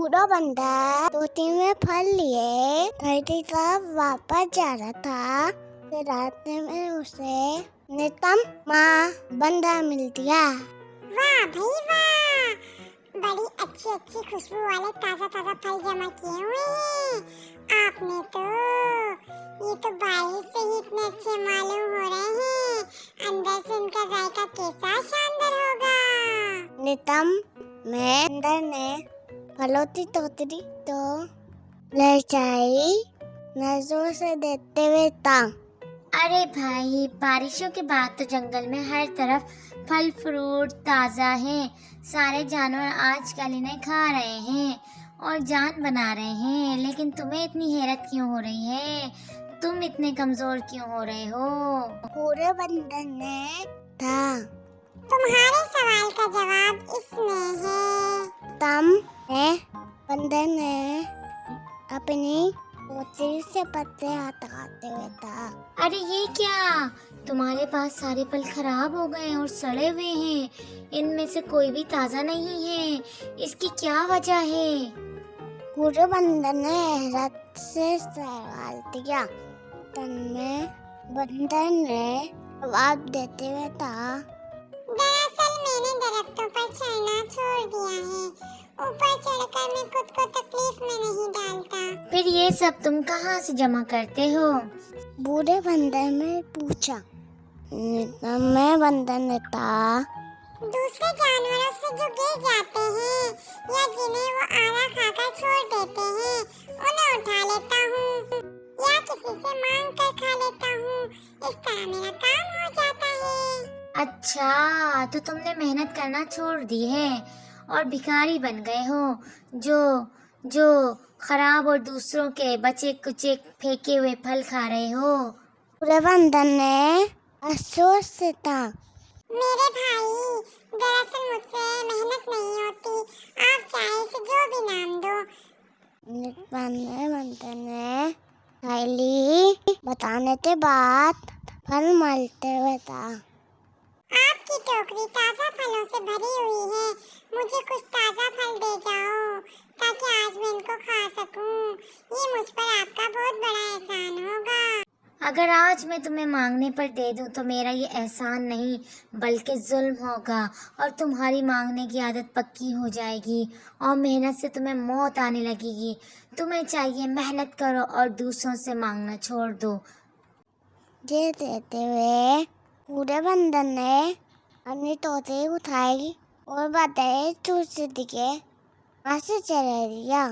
पूरा बंदर तोते में फल लिए धरती तरफ वापस जा रहा था। फिर रास्ते में उसे नितम माँ बंदर मिल दिया। वाह भाई वाह, बड़ी अच्छी अच्छी खुशबू वाले ताजा ताजा फल जमा किए हुए हैं आपने तो। ये तो बारिश से ही इतने अच्छे मालूम हो रहे हैं, अंदर से इनका जायका कैसा शानदार होगा। नितम में बंदर ने फलों की टोकरी तो लहचाई नजरों से देखते हुए था। अरे भाई, बारिशों के बाद तो जंगल में हर तरफ फल फ्रूट ताज़ा हैं। सारे जानवर आजकल इन्हें खा रहे हैं और जान बना रहे हैं, लेकिन तुम्हें इतनी हैरत क्यों हो रही है? तुम इतने कमजोर क्यों हो रहे हो? पूरे बंदर ने था। तुम्हारे सवाल का जवाब इसमें है। तम ने बंदर ने अपनी टोकरी से पत्ते हटाते हुए था। अरे ये क्या, तुम्हारे पास सारे फल खराब हो गए और सड़े हुए हैं। इनमें से कोई भी ताज़ा नहीं है, इसकी क्या वजह है? पूरे बंदर ने हैरत से सवाल किया। तन्मय बंदर ने जवाब देते हुए था। दरअसल मैंने दरख्तों पर चढ़ना छोड़ दिया है। ऊपर चढ़कर मैं खुद को तकलीफ में नहीं डालता। फिर ये सब तुम कहाँ से जमा करते हो? बूढ़े बंदर ने पूछा। तन्मय बंदर ने कहा, दूसरे जानवरों से जो गिर जाते हैं या जिन्हें वो आधा खाकर छोड़ देते हैं, उन्हें उठा लेता हूँ या किसी से मांग कर खा लेता हूँ। इस तरह मेरा काम हो जाता है। अच्छा, तो तुमने मेहनत करना छोड़ दी है और भिखारी बन गए हो, जो खराब और दूसरों के बचे कुचे फेंके हुए फल खा रहे हो। बूढ़े बंदर ने अफसोस से कहा। मेरे भाई, दरअसल मुझसे मेहनत नहीं होती। आप चाहे इसे जो भी नाम दो। बंदर ने थैली बताने के बाद फल मलते हुए था। आपकी टोकरी ताजा फलों से भरी हुई है। मुझे कुछ ताजा फल दे जाओ ताकि आज मैं इनको खा सकूं। ये मुझ पर आपका बहुत बड़ा एहसान होगा। अगर आज मैं तुम्हें मांगने पर दे दूं तो मेरा ये एहसान नहीं बल्कि जुल्म होगा और तुम्हारी मांगने की आदत पक्की हो जाएगी और मेहनत से तुम्हें मौत आने लगेगी। तुम्हें चाहिए मेहनत करो और दूसरों से मांगना छोड़ दो। ये देते हुए बूढ़े बंदर ने अपनी टोकरी उठाई और बताए दूसरे दिखे वहाँ से चला दिया।